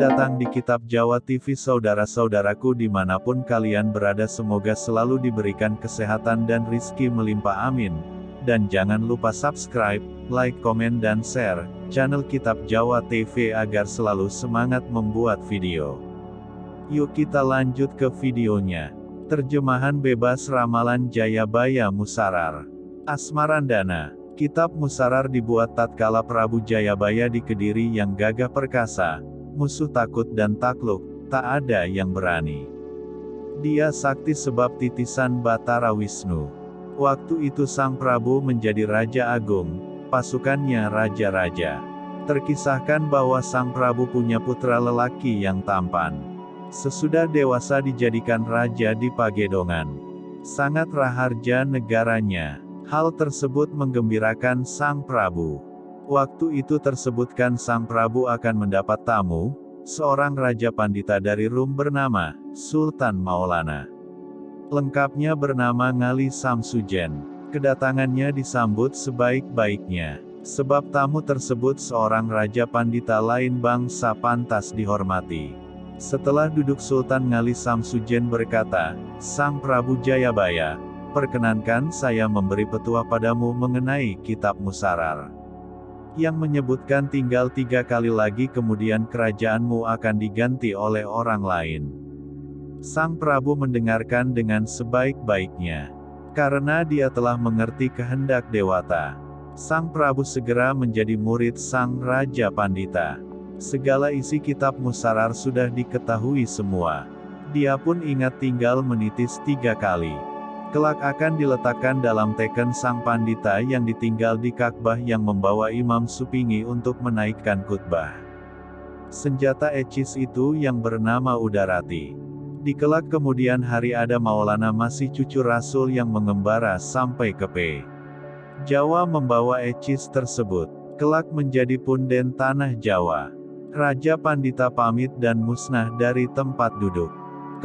datang di Kitab Jawa TV. Saudara-saudaraku dimanapun kalian berada, semoga selalu diberikan kesehatan dan rizki melimpah, amin. Dan jangan lupa subscribe, like, komen dan share channel Kitab Jawa TV agar selalu semangat membuat video. Yuk kita lanjut ke videonya. Terjemahan bebas ramalan Jayabaya Musarar. Asmarandana. Kitab Musarar dibuat tatkala Prabu Jayabaya di Kediri yang gagah perkasa, musuh takut dan takluk, tak ada yang berani. Dia sakti sebab titisan Batara Wisnu. Waktu itu Sang Prabu menjadi Raja Agung, pasukannya raja-raja. Terkisahkan bahwa Sang Prabu punya putra lelaki yang tampan. Sesudah dewasa dijadikan raja di Pagedongan. Sangat raharja negaranya. Hal tersebut menggembirakan Sang Prabu. Waktu itu tersebutkan Sang Prabu akan mendapat tamu, seorang raja pandita dari Rum bernama Sultan Maulana. Lengkapnya bernama Ngali Samsujen. Kedatangannya disambut sebaik-baiknya. Sebab tamu tersebut seorang raja pandita lain bangsa pantas dihormati. Setelah duduk Sultan Ngali Samsujen berkata, "Sang Prabu Jayabaya, perkenankan saya memberi petua padamu mengenai Kitab Musarar. Yang menyebutkan tinggal 3 kali lagi kemudian kerajaanmu akan diganti oleh orang lain." Sang Prabu mendengarkan dengan sebaik-baiknya. Karena dia telah mengerti kehendak Dewata, Sang Prabu segera menjadi murid Sang Raja Pandita. Segala isi Kitab Musarar sudah diketahui semua. Dia pun ingat tinggal menitis 3 kali. Kelak akan diletakkan dalam teken Sang Pandita yang ditinggal di Ka'bah yang membawa Imam Supingi untuk menaikkan khutbah. Senjata ecis itu yang bernama Udarati. Di kelak kemudian hari ada Maulana masih cucu Rasul yang mengembara sampai ke Jawa membawa ecis tersebut. Kelak menjadi punden tanah Jawa. Raja Pandita pamit dan musnah dari tempat duduk.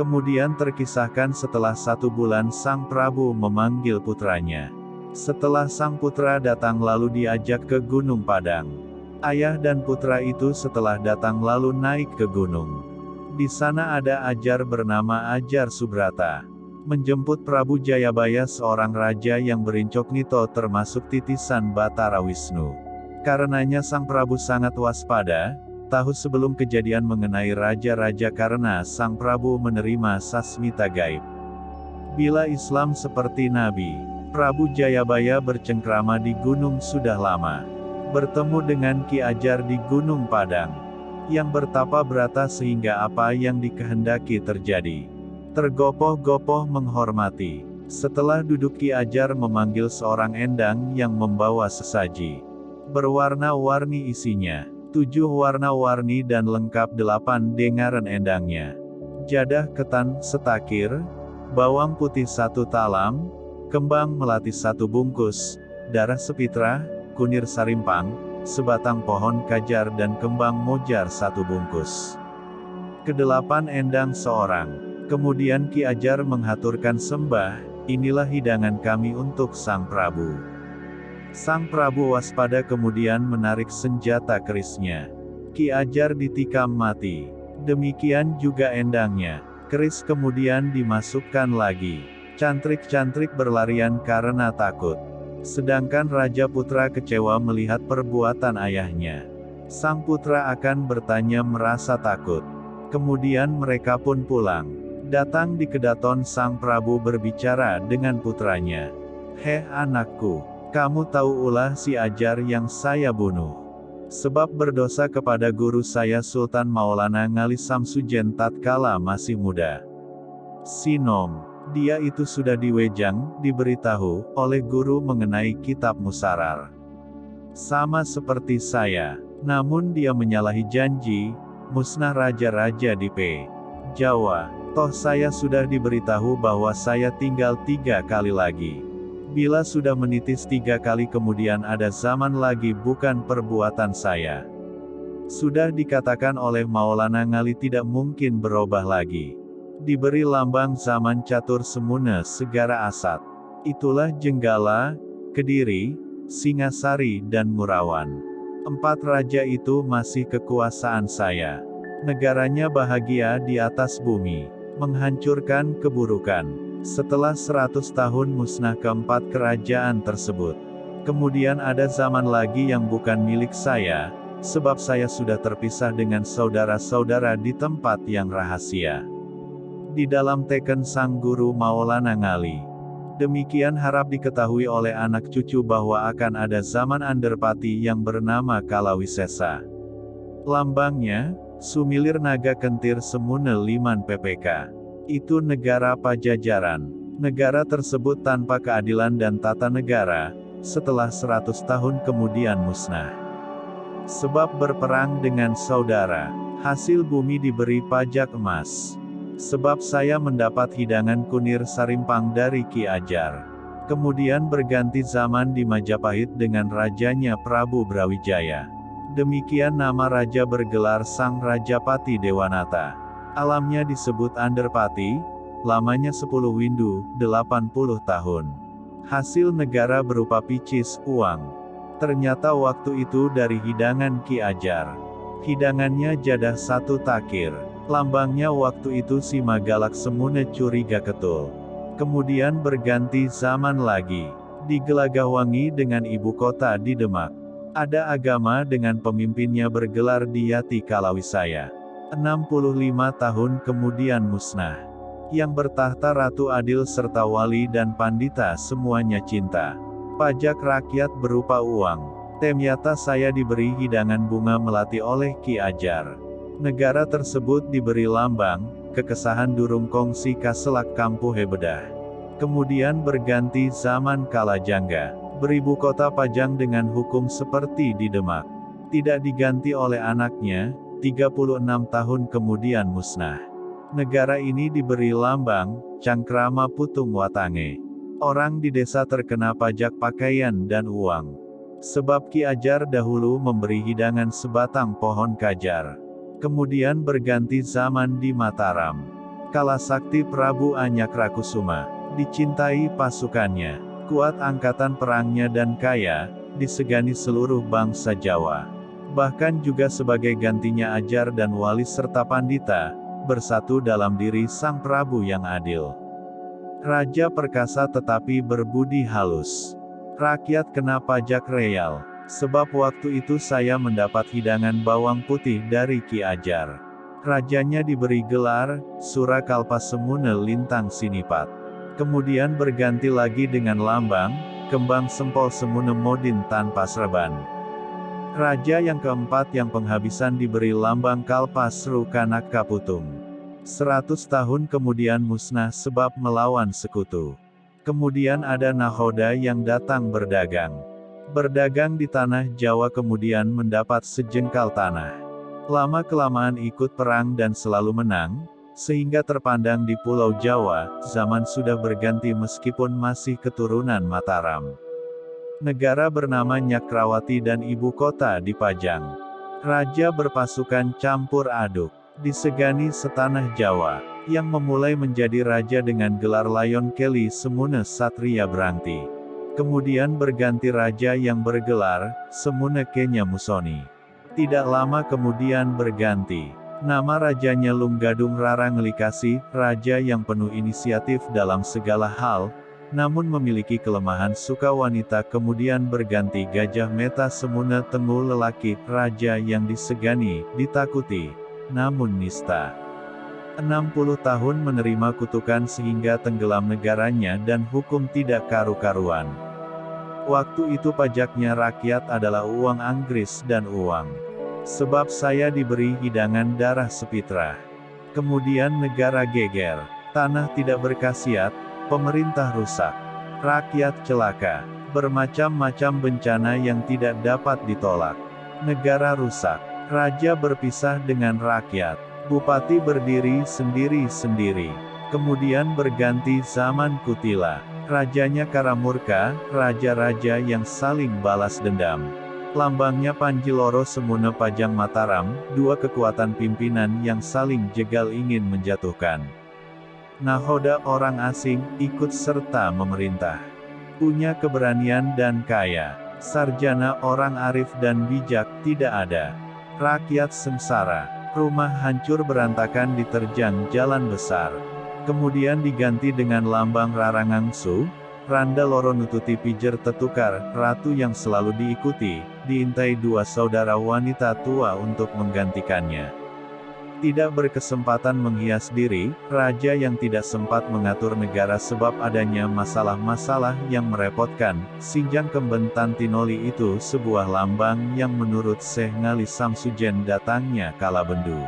Kemudian terkisahkan setelah 1 bulan Sang Prabu memanggil putranya. Setelah sang putra datang lalu diajak ke Gunung Padang. Ayah dan putra itu setelah datang lalu naik ke gunung. Di sana ada Ajar bernama Ajar Subrata. Menjemput Prabu Jayabaya seorang raja yang berincognito termasuk titisan Batara Wisnu. Karenanya Sang Prabu sangat waspada, tahu sebelum kejadian mengenai raja-raja karena Sang Prabu menerima sasmita gaib. Bila Islam seperti Nabi, Prabu Jayabaya bercengkrama di gunung sudah lama. Bertemu dengan Ki Ajar di Gunung Padang. Yang bertapa berata sehingga apa yang dikehendaki terjadi. Tergopoh-gopoh menghormati. Setelah duduk Ki Ajar memanggil seorang endang yang membawa sesaji. Berwarna-warni isinya. 7 warna-warni dan lengkap 8 dengaran endangnya. Jadah ketan setakir, bawang putih 1 talam, kembang melati 1 bungkus, darah sepitra, kunir sarimpang, sebatang pohon kajar dan kembang mojar 1 bungkus. Ke-8 endang seorang. Kemudian Ki Ajar menghaturkan sembah, "Inilah hidangan kami untuk Sang Prabu." Sang Prabu waspada kemudian menarik senjata kerisnya. Ki Ajar ditikam mati. Demikian juga endangnya. Keris kemudian dimasukkan lagi. Cantrik-cantrik berlarian karena takut. Sedangkan Raja Putra kecewa melihat perbuatan ayahnya. Sang putra akan bertanya merasa takut. Kemudian mereka pun pulang. Datang di kedaton Sang Prabu berbicara dengan putranya. "Heh anakku, kamu tahu ulah si Ajar yang saya bunuh. Sebab berdosa kepada guru saya Sultan Maulana Ngali Samsujen tatkala masih muda. Sinom, dia itu sudah diwejang, diberitahu, oleh guru mengenai Kitab Musarar. Sama seperti saya. Namun dia menyalahi janji, musnah raja-raja di Jawa. Toh saya sudah diberitahu bahwa saya tinggal 3 kali lagi. Bila sudah menitis 3 kali kemudian ada zaman lagi bukan perbuatan saya. Sudah dikatakan oleh Maulana Ngali tidak mungkin berubah lagi. Diberi lambang zaman catur semuna segara asat. Itulah Jenggala, Kediri, Singasari dan Ngurawan. 4 raja itu masih kekuasaan saya. Negaranya bahagia di atas bumi, menghancurkan keburukan. Setelah 100 tahun musnah keempat kerajaan tersebut. Kemudian ada zaman lagi yang bukan milik saya, sebab saya sudah terpisah dengan saudara-saudara di tempat yang rahasia. Di dalam teken Sang Guru Maulana Ngali. Demikian harap diketahui oleh anak cucu bahwa akan ada zaman Anderpati yang bernama Kalawisesa. Lambangnya, Sumilir Naga Kentir Semune Liman PPK. Itu negara Pajajaran. Negara tersebut tanpa keadilan dan tata negara, setelah 100 tahun kemudian musnah. Sebab berperang dengan saudara, hasil bumi diberi pajak emas. Sebab saya mendapat hidangan kunir sarimpang dari Ki Ajar. Kemudian berganti zaman di Majapahit dengan rajanya Prabu Brawijaya. Demikian nama raja bergelar Sang Rajapati Dewanata. Alamnya disebut Anderpati, lamanya 10 windu, 80 tahun. Hasil negara berupa picis, uang. Ternyata waktu itu dari hidangan Ki Ajar. Hidangannya jadah 1 takir. Lambangnya waktu itu si Magalak Semune Curiga Ketul. Kemudian berganti zaman lagi. Di Gelagahwangi dengan ibu kota di Demak. Ada agama dengan pemimpinnya bergelar Diyati Kalawisaya. 65 tahun kemudian musnah. Yang bertahta Ratu Adil serta wali dan pandita semuanya cinta. Pajak rakyat berupa uang. Ternyata saya diberi hidangan bunga melati oleh Ki Ajar. Negara tersebut diberi lambang, kekesahan durung kongsi kaselak kampu hebedah. Kemudian berganti zaman Kalajengga. Beribu kota Pajang dengan hukum seperti di Demak. Tidak diganti oleh anaknya, 36 tahun kemudian musnah. Negara ini diberi lambang, Cangkrama Putung Watange. Orang di desa terkena pajak pakaian dan uang. Sebab Ki Ajar dahulu memberi hidangan sebatang pohon kajar. Kemudian berganti zaman di Mataram. Kala sakti Prabu Anyakrakusuma. Dicintai pasukannya. Kuat angkatan perangnya dan kaya, disegani seluruh bangsa Jawa. Bahkan juga sebagai gantinya Ajar dan wali serta pandita, bersatu dalam diri Sang Prabu yang adil. Raja perkasa tetapi berbudi halus. Rakyat kena pajak real. Sebab waktu itu saya mendapat hidangan bawang putih dari Ki Ajar. Rajanya diberi gelar, Surakalpa Semune Lintang Sinipat. Kemudian berganti lagi dengan lambang, kembang sempol Semune Modin tanpa serban. Raja yang keempat yang penghabisan diberi lambang Kalpasru Kanak Kaputung. 100 tahun kemudian musnah sebab melawan sekutu. Kemudian ada nahoda yang datang berdagang. Berdagang di tanah Jawa kemudian mendapat sejengkal tanah. Lama-kelamaan ikut perang dan selalu menang, sehingga terpandang di Pulau Jawa, zaman sudah berganti meskipun masih keturunan Mataram. Negara bernama Nyakrawati dan ibu kota di Pajang. Raja berpasukan campur aduk, disegani setanah Jawa, yang memulai menjadi raja dengan gelar Layon Keli Semune Satria Brangti. Kemudian berganti raja yang bergelar, Semune Kenya Musoni. Tidak lama kemudian berganti. Nama rajanya Lunggadung Rarang Likasi, raja yang penuh inisiatif dalam segala hal, namun memiliki kelemahan suka wanita. Kemudian berganti Gajah Meta Semune Tengu Lelaki, raja yang disegani, ditakuti, namun nista. 60 tahun menerima kutukan sehingga tenggelam negaranya dan hukum tidak karu-karuan. Waktu itu pajaknya rakyat adalah uang Anggris dan uang. Sebab saya diberi hidangan darah sepitra. Kemudian negara geger, tanah tidak berkhasiat, pemerintah rusak, rakyat celaka, bermacam-macam bencana yang tidak dapat ditolak. Negara rusak, raja berpisah dengan rakyat, bupati berdiri sendiri-sendiri. Kemudian berganti zaman Kutila, rajanya Karamurka, raja-raja yang saling balas dendam. Lambangnya Panjiloro Semune Pajang Mataram, dua kekuatan pimpinan yang saling jegal ingin menjatuhkan. Nahoda orang asing, ikut serta memerintah. Punya keberanian dan kaya. Sarjana orang arif dan bijak, tidak ada. Rakyat sengsara. Rumah hancur berantakan diterjang jalan besar. Kemudian diganti dengan lambang Rarangangsu, Randa loro nututi pijer tetukar, ratu yang selalu diikuti, diintai dua saudara wanita tua untuk menggantikannya. Tidak berkesempatan menghias diri, raja yang tidak sempat mengatur negara sebab adanya masalah-masalah yang merepotkan, Sinjang Kembentan Tinoli itu sebuah lambang yang menurut Syekh Ngali Samsujen datangnya kala bendu.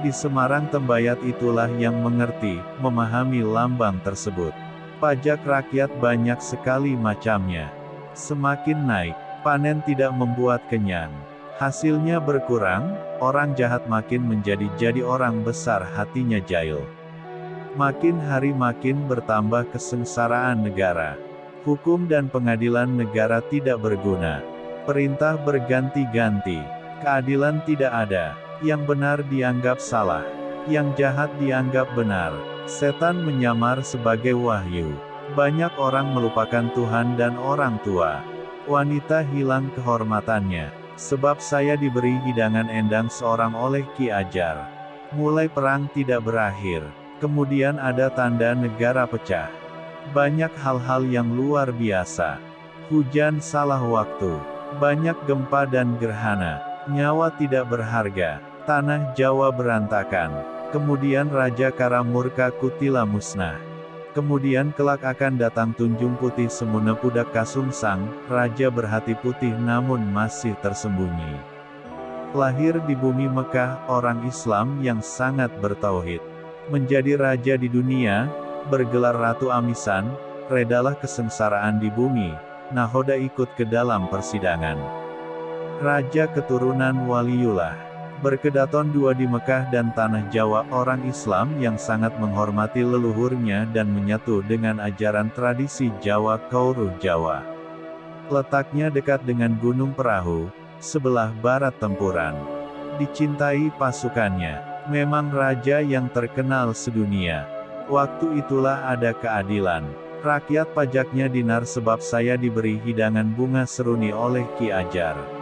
Di Semarang Tembayat itulah yang mengerti, memahami lambang tersebut. Pajak rakyat banyak sekali macamnya. Semakin naik, panen tidak membuat kenyang. Hasilnya berkurang, orang jahat makin menjadi orang besar hatinya jahil. Makin hari makin bertambah kesengsaraan negara. Hukum dan pengadilan negara tidak berguna. Perintah berganti-ganti. Keadilan tidak ada. Yang benar dianggap salah. Yang jahat dianggap benar. Setan menyamar sebagai wahyu. Banyak orang melupakan Tuhan dan orang tua. Wanita hilang kehormatannya. Sebab saya diberi hidangan endang seorang oleh Ki Ajar. Mulai perang tidak berakhir. Kemudian ada tanda negara pecah. Banyak hal-hal yang luar biasa. Hujan salah waktu. Banyak gempa dan gerhana. Nyawa tidak berharga. Tanah Jawa berantakan. Kemudian Raja Karamurka Kutila musnah. Kemudian kelak akan datang Tunjung Putih Semuna Pudak Kasungsang, raja berhati putih namun masih tersembunyi. Lahir di bumi Mekah, orang Islam yang sangat bertauhid. Menjadi raja di dunia, bergelar Ratu Amisan, redalah kesengsaraan di bumi, nahoda ikut ke dalam persidangan. Raja keturunan Waliullah. Berkedaton dua di Mekah dan Tanah Jawa, orang Islam yang sangat menghormati leluhurnya dan menyatu dengan ajaran tradisi Jawa Kauruh Jawa. Letaknya dekat dengan Gunung Perahu, sebelah barat tempuran. Dicintai pasukannya. Memang raja yang terkenal sedunia. Waktu itulah ada keadilan. Rakyat pajaknya dinar sebab saya diberi hidangan bunga seruni oleh Ki Ajar.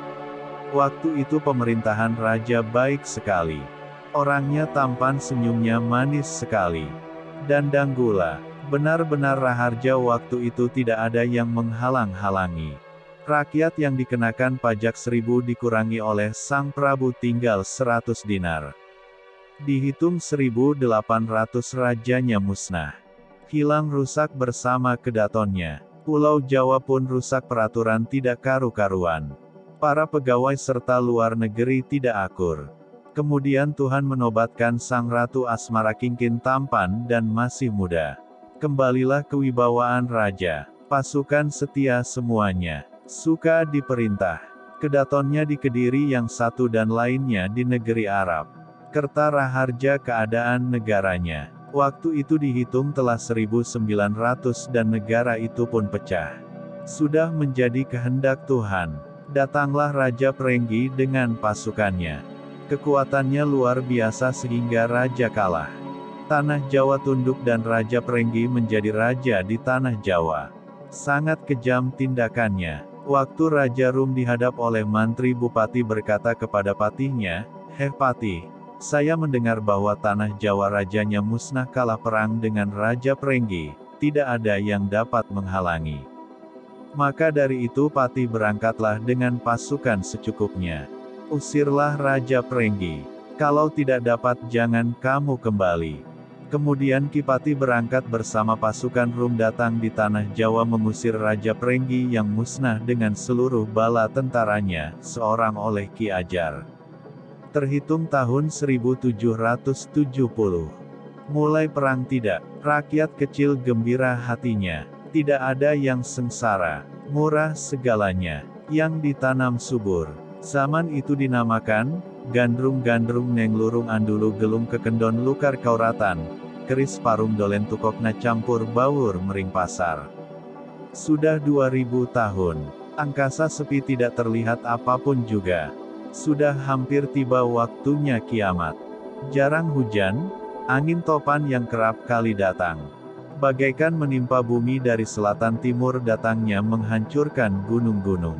Waktu itu pemerintahan raja baik sekali. Orangnya tampan, senyumnya manis sekali. Dan Danggula, benar-benar raharja waktu itu tidak ada yang menghalang-halangi. Rakyat yang dikenakan pajak 1000 dikurangi oleh Sang Prabu tinggal 100 dinar. Dihitung 1800 rajanya musnah. Hilang rusak bersama kedatonnya. Pulau Jawa pun rusak, peraturan tidak karu-karuan. Para pegawai serta luar negeri tidak akur. Kemudian Tuhan menobatkan Sang Ratu Asmara Kingkin tampan dan masih muda. Kembalilah kewibawaan raja. Pasukan setia semuanya. Suka diperintah. Kedatonnya di Kediri yang satu dan lainnya di negeri Arab. Kerta raharja keadaan negaranya. Waktu itu dihitung telah 1900 dan negara itu pun pecah. Sudah menjadi kehendak Tuhan. Datanglah Raja Prenggi dengan pasukannya. Kekuatannya luar biasa sehingga raja kalah. Tanah Jawa tunduk dan Raja Prenggi menjadi raja di Tanah Jawa. Sangat kejam tindakannya. Waktu Raja Rum dihadap oleh mantri bupati berkata kepada patihnya, "Heh Patih, saya mendengar bahwa Tanah Jawa rajanya musnah kalah perang dengan Raja Prenggi. Tidak ada yang dapat menghalangi." Maka dari itu Patih berangkatlah dengan pasukan secukupnya. Usirlah Raja Prenggi. Kalau tidak dapat jangan kamu kembali. Kemudian Ki Patih berangkat bersama pasukan Rum datang di Tanah Jawa mengusir Raja Prenggi yang musnah dengan seluruh bala tentaranya, seorang oleh Ki Ajar. Terhitung tahun 1770. Mulai perang tidak. Rakyat kecil gembira hatinya. Tidak ada yang sengsara, murah segalanya, yang ditanam subur. Zaman itu dinamakan, gandrung-gandrung neng lurung andulu gelung kekendon lukar kauratan, keris parung dolen tukokna campur bawur mering pasar. Sudah 2000 tahun, angkasa sepi tidak terlihat apapun juga. Sudah hampir tiba waktunya kiamat. Jarang hujan, angin topan yang kerap kali datang. Bagaikan menimpa bumi dari selatan timur datangnya menghancurkan gunung-gunung.